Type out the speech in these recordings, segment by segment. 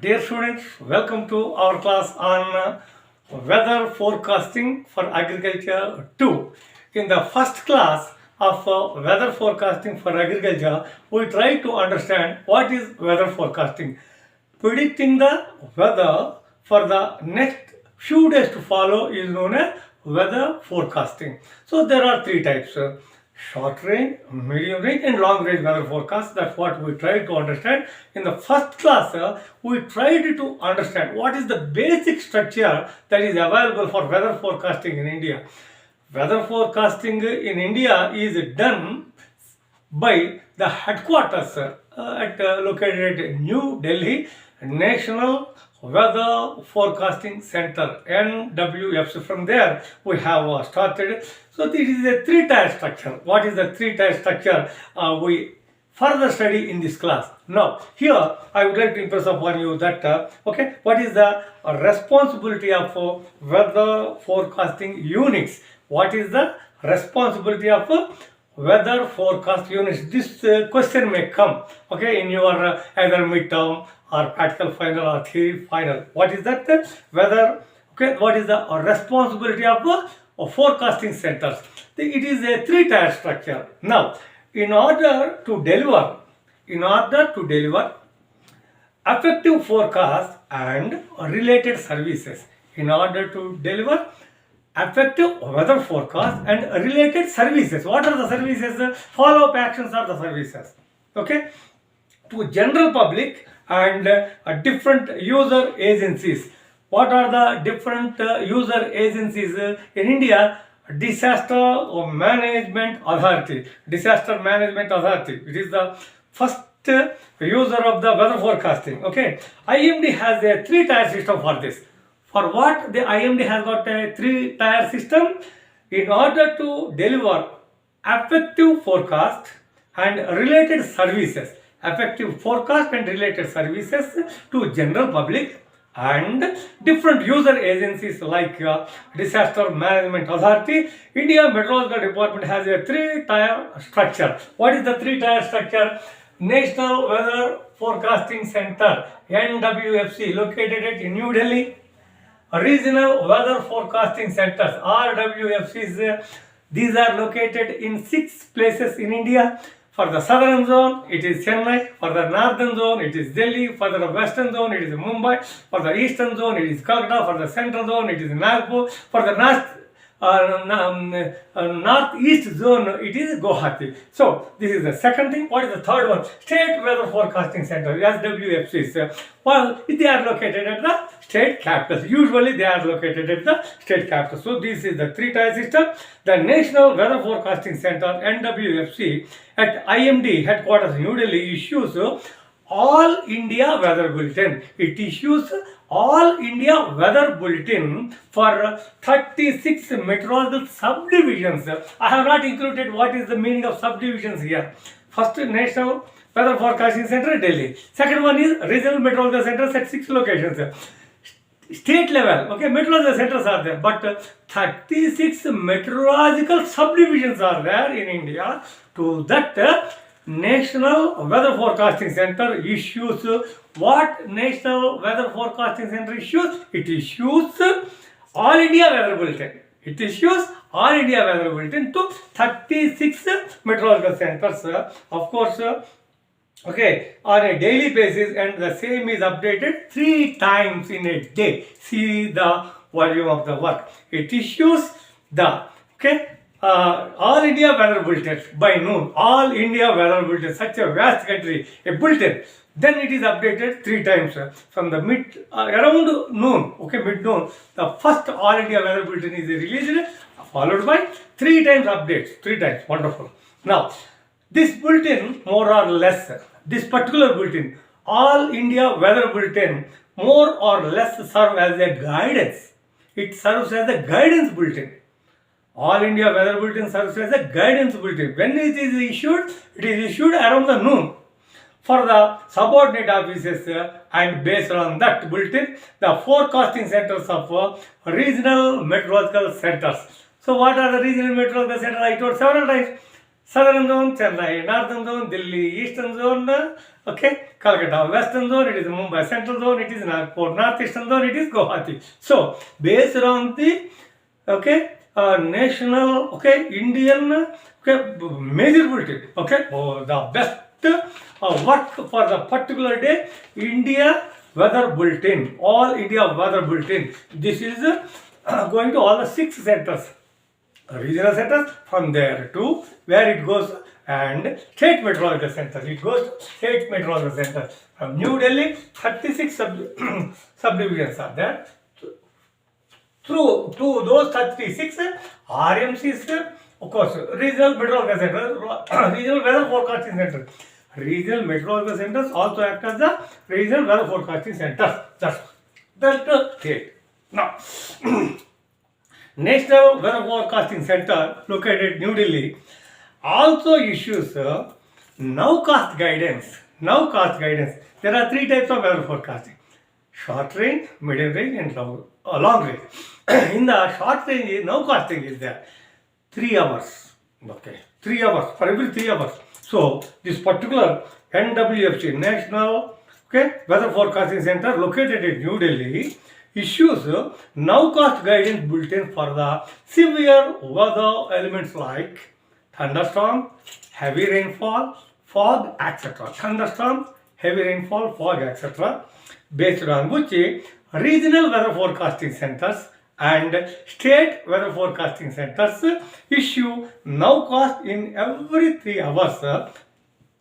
Dear students, welcome to our class on weather forecasting for agriculture 2. In the first class of weather forecasting for agriculture, we try to understand what is weather forecasting. Predicting the weather for the next few days to follow is known as weather forecasting. So there are three types. Short range, medium range and long range weather forecast. That's what we tried to understand. In the first class, we tried to understand what is the basic structure that is available for weather forecasting in India. Weather forecasting in India is done by the headquarters located at New Delhi National Weather Forecasting Center, NWFC. From there we have started. So this is a three-tier structure. What is the three-tier structure? We further study in this class. Now here I would like to impress upon you that what is the responsibility of weather forecasting units? What is the responsibility of weather forecast units? This question may come in your either midterm or practical final or theory final. What is that? Weather, what is the responsibility of forecasting centers? It is a three-tier structure. Now, in order to deliver effective forecast and related services, in order to deliver effective weather forecast and related services. What are the services? Follow-up actions are the services. To general public and different user agencies. What are the different user agencies in India? Disaster Management Authority. Disaster Management Authority. It is the first user of the weather forecasting. IMD has a three-tier system for this. For what the IMD has got a three-tier system? In order to deliver effective forecast and related services, effective forecast and related services to general public and different user agencies like Disaster Management Authority, India Meteorological Department has a three-tier structure. What is the three-tier structure? National Weather Forecasting Center, NWFC, located at New Delhi. Regional Weather Forecasting Centers, RWFCs, these are located in 6 places in India. For the southern zone, it is Chennai. For the northern zone, it is Delhi. For the western zone, it is Mumbai. For the eastern zone, it is Calcutta. For the central zone, it is Nagpur. For the northeast zone, it is Guwahati. So this is the second thing. What is the third one? State Weather Forecasting Center, SWFCs. Well, they are located at the state capitals. Usually they are located at the state capitals. So this is the three-tier system. The National Weather Forecasting Center, NWFC, at IMD headquarters New Delhi issues All India Weather Bulletin. It issues All India Weather Bulletin for 36 meteorological subdivisions. I have not included what is the meaning of subdivisions here. First, National Weather Forecasting Center, Delhi. Second one is Regional Meteorological Centers at 6 locations. State level, meteorological centers are there, but 36 meteorological subdivisions are there in India. To that, National Weather Forecasting Center issues what National Weather Forecasting Center issues? It issues All India Weather Bulletin. It issues All India Weather Bulletin to 36 meteorological centers. Of course, on a daily basis, and the same is updated 3 times in a day. See the volume of the work. It issues the All India Weather Bulletin by noon. All India Weather Bulletin, such a vast country, a bulletin. Then it is updated 3 times from the around noon. Mid-noon. The first All India Weather Bulletin is released, followed by 3 times updates. 3 times. Wonderful. Now, this bulletin, more or less, this particular bulletin, All India Weather Bulletin, more or less serve as a guidance. It serves as a guidance bulletin. All India Weather Bulletin serves as a guidance bulletin. When it is issued around the noon for the subordinate offices, and based on that bulletin, the forecasting centers of regional meteorological centers. So what are the regional meteorological centers? I told several times. Southern zone, Chennai. Northern zone, Delhi. Eastern zone, okay, Calcutta. Western zone, it is Mumbai. Central zone, it is Nagpur. Northeastern zone, it is Guwahati. So, based on the, okay, national, okay, Indian, okay, measurability, okay, the best work for the particular day, India weather bulletin, all India weather bulletin. This is going to all the 6 centers, regional centers, from there to where it goes, and state meteorological center. It goes to state meteorological center. From New Delhi, 36 subdivisions are there. Through to those 36 RMCs, of course, regional meteorological center, regional weather forecasting center. Regional meteorological centers also act as the regional weather forecasting centers. That's state. Now, National Weather Forecasting Center, located in New Delhi, also issues nowcast guidance. Nowcast guidance. There are 3 types of weather forecasting: short range, medium range, and long range. In the short range, nowcasting is there 3 hours. Okay, 3 hours for every 3 hours. So this particular NWFC, National, okay, Weather Forecasting Center, located in New Delhi, issues nowcast guidance bulletin for the severe weather elements like thunderstorm, heavy rainfall, fog, etc. Thunderstorm, heavy rainfall, fog, etc. Based on which regional weather forecasting centers and state weather forecasting centers issue nowcast in every 3 hours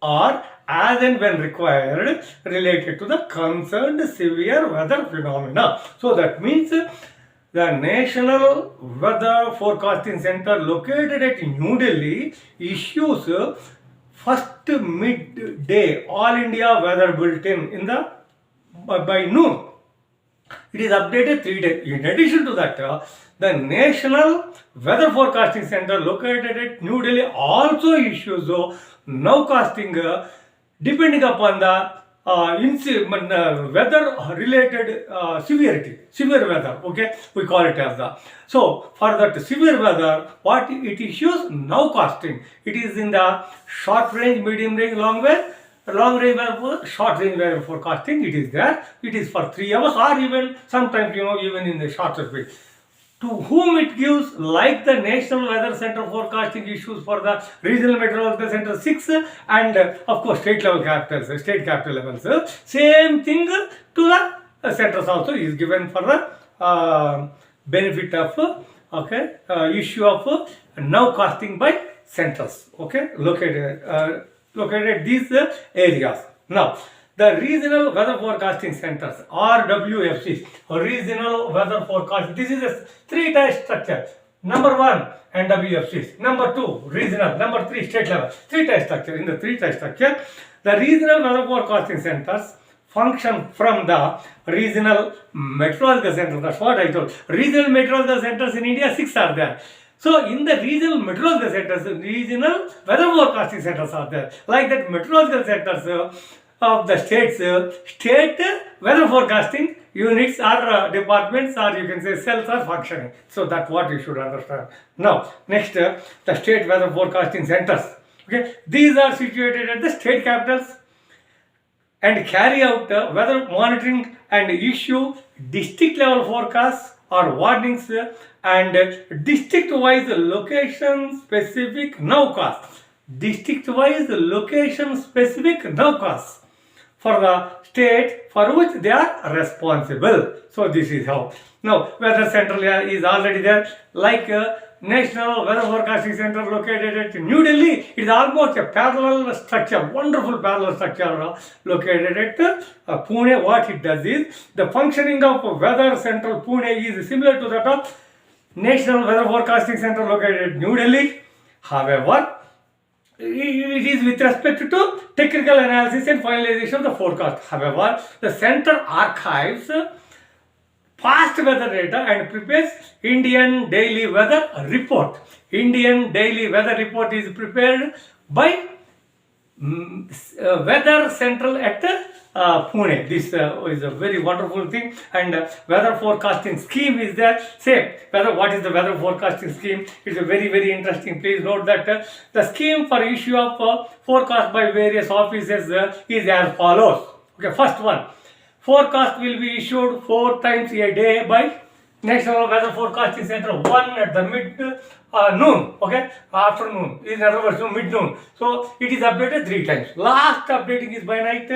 or as and when required related to the concerned severe weather phenomena. So that means the National Weather Forecasting Center, located at New Delhi, issues first midday All India Weather Bulletin in the by noon. It is updated 3 days. In addition to that, the National Weather Forecasting Center, located at New Delhi, also issues nowcasting depending upon the weather related severity, severe weather, okay, we call it as the. So for that severe weather, what it issues? Nowcasting. It is in the short range, medium range, long range weather, short range weather forecasting. It is there. It is for 3 hours, or even sometimes, even in the shorter period. To whom it gives, like the National Weather Center forecasting issues for the Regional Meteorological Center 6 and of course state level capitals, state capital levels. Same thing to the centers also is given for the benefit of issue of nowcasting by centers, okay, located at these areas. Now, the Regional Weather Forecasting Centers, RWFCs, Regional Weather Forecasting. This is a 3-tier structure. Number 1, NWFCs. Number 2, regional. Number 3, state level. 3-tier structure. In the 3-tier structure, the Regional Weather Forecasting Centers function from the Regional Meteorological Center. That's what I told. Regional Meteorological Centers in India, 6 are there. So in the regional meteorological centers, regional weather forecasting centers are there. Like that, meteorological centers of the states, state weather forecasting units or departments, or you can say cells, are functioning. So that's what you should understand. Now, next, the state weather forecasting centers. Okay, these are situated at the state capitals and carry out weather monitoring and issue district level forecasts or warnings and district wise location specific nowcasts. District wise location specific nowcasts for the state for which they are responsible. So this is how. Now, weather center is already there, like National Weather Forecasting Center located at New Delhi. It is almost a parallel structure, wonderful parallel structure located at Pune. What it does is, the functioning of Weather Central Pune is similar to that of National Weather Forecasting Center located at New Delhi. However, it is with respect to technical analysis and finalization of the forecast. However, the center archives past weather data and prepares Indian Daily Weather Report. Indian Daily Weather Report is prepared by Weather Central at Pune. This is a very wonderful thing. And weather forecasting scheme is there. Same. What is the weather forecasting scheme? It's a very interesting. Please note that the scheme for issue of forecast by various offices is as follows. Okay, first one. Forecast will be issued 4 times a day by National Weather Forecasting Center. One at the noon, okay, afternoon, in other words, mid-noon. So it is updated 3 times. Last updating is by night.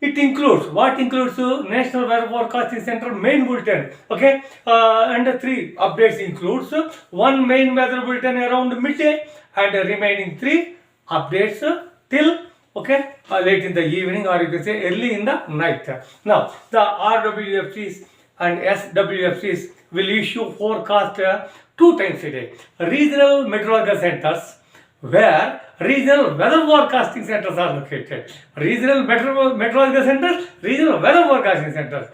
It includes, what includes National Weather Forecasting Center main bulletin, okay, and 3 updates includes 1 main weather bulletin around midday and remaining 3 updates till, okay, late in the evening, or you can say early in the night. Now, the RWFCs and SWFCs will issue forecast 2 times a day. Regional meteorological centers, where regional weather forecasting centers are located. Regional meteorological centers, regional weather forecasting centers.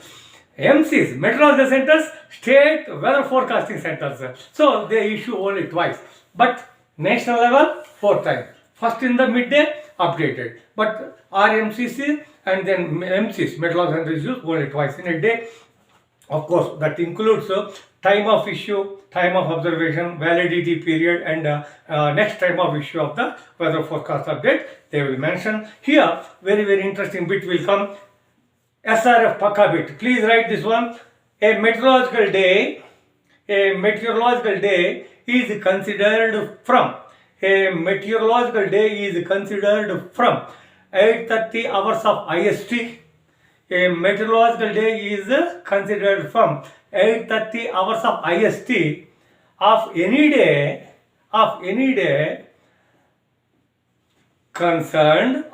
MCs, meteorological centers, state weather forecasting centers. So they issue only twice. But national level, 4 times. First in the midday, updated. But RMCC and then MCs, meteorological centers, issue only twice in a day. Of course, that includes time of issue, time of observation, validity period, and next time of issue of the weather forecast update. They will mention here. Very interesting bit will come. SRF Pakka bit. Please write this one. A meteorological day is considered from. A meteorological day is considered from 8:30 hours of IST. A meteorological day is considered from 8:30 hours of IST of any day concerned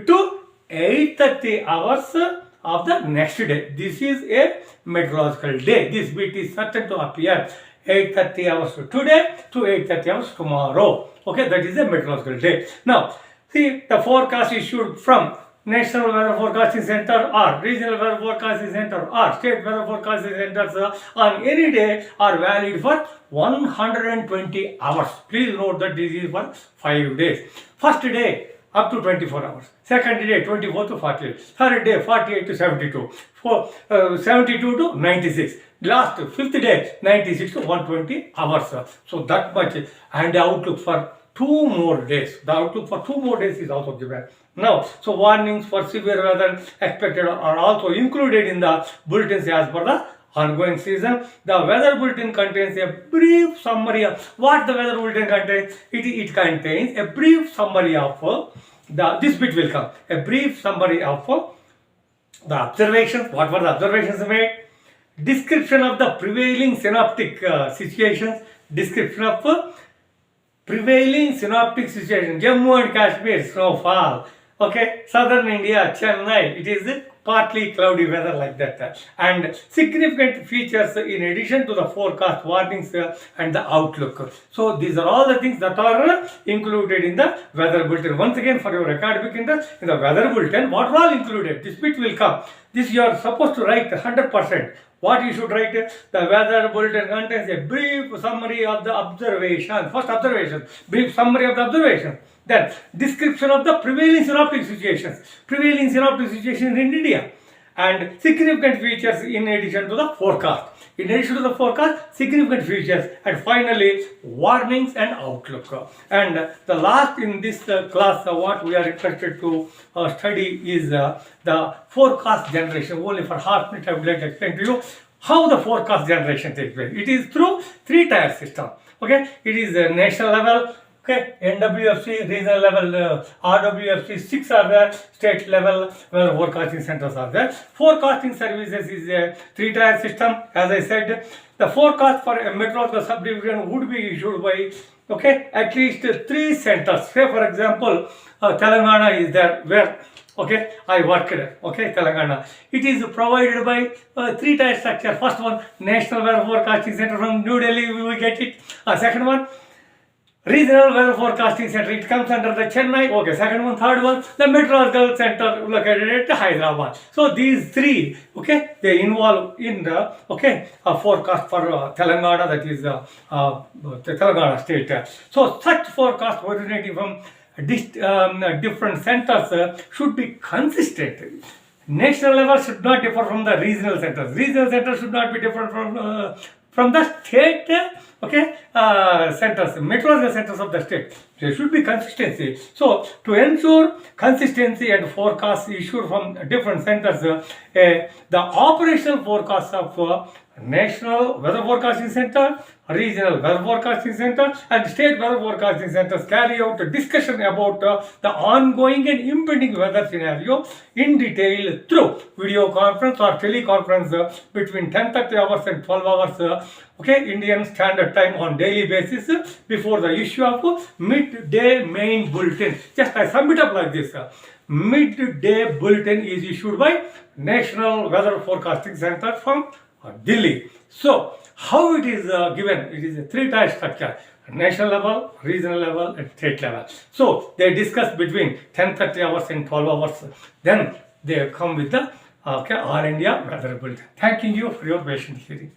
to 8:30 hours of the next day. This is a meteorological day. This bit is certain to appear 8:30 hours today to 8:30 hours tomorrow. Okay, that is a meteorological day. Now, see the forecast issued from National Weather Forecasting Center or Regional Weather Forecasting Center or State Weather Forecasting Centers on any day are valid for 120 hours. Please note that this is for 5 days. First day up to 24 hours. Second day 24 to 48. Third day 48 to 72. 72 to 96. Last 5th day 96 to 120 hours. So that much. And the outlook for 2 more days. The outlook for 2 more days is also given. Now, so warnings for severe weather expected are also included in the bulletins as per the ongoing season. The weather bulletin contains a brief summary of what the weather bulletin contains. It contains a brief summary of this bit will come. A brief summary of the observations. What were the observations made? Description of the prevailing synoptic situations. Description of prevailing synoptic situation. Jammu and Kashmir, snowfall. Okay, southern India, Chennai, it is partly cloudy weather like that. And significant features in addition to the forecast warnings and the outlook. So these are all the things that are included in the weather bulletin. Once again, for your academic interest, in the weather bulletin, what are all included? This bit will come. This you are supposed to write 100%. What you should write? The weather bulletin contains a brief summary of the observation. First observation, brief summary of the observation. Then description of the prevailing synoptic situations. Prevailing synoptic situations in India. And significant features in addition to the forecast. In addition to the forecast, significant features. And finally, warnings and outlook. And the last in this class, what we are interested to study is the forecast generation. Only for half minute I would like to explain to you how the forecast generation takes place. It is through 3-tier system. Okay, it is national level. Okay, NWFC, regional level, RWFC, 6 are there, state level forecasting centers are there. Forecasting services is a 3-tier system. As I said, the forecast for a meteorological subdivision would be issued by, okay, at least 3 centers. Say for example, Telangana is there where, okay, I worked, okay, Telangana. It is provided by 3-tier structure. First one, National Weather Forecasting Center from New Delhi, we will get it. Second one, Regional Weather Forecasting Center, it comes under the Chennai. Okay, second one, third one, the Meteorological Center located at Hyderabad. So these 3, okay, they involve in the, okay, forecast for Telangana, that is the Telangana state. So such forecast originating from different centers should be consistent. National level should not differ from the regional centers. Regional centers should not be different from the state centers, meteorological centers of the state. There should be consistency. So, to ensure consistency and forecasts issued from different centers, the operational forecasts of National Weather Forecasting Center, Regional Weather Forecasting Center, and State Weather Forecasting Centers carry out a discussion about the ongoing and impending weather scenario in detail through video conference or teleconference between 10:30 hours and 12 hours Indian Standard Time on daily basis before the issue of midday main bulletin. Just I sum it up like this. Midday bulletin is issued by National Weather Forecasting Center from Delhi. So, how it is given? It is a three-tier structure: national level, regional level, and state level. So, they discuss between 10:30 hours and 12 hours. Then they come with the All India Weather Bulletin. Thanking you for your patient hearing.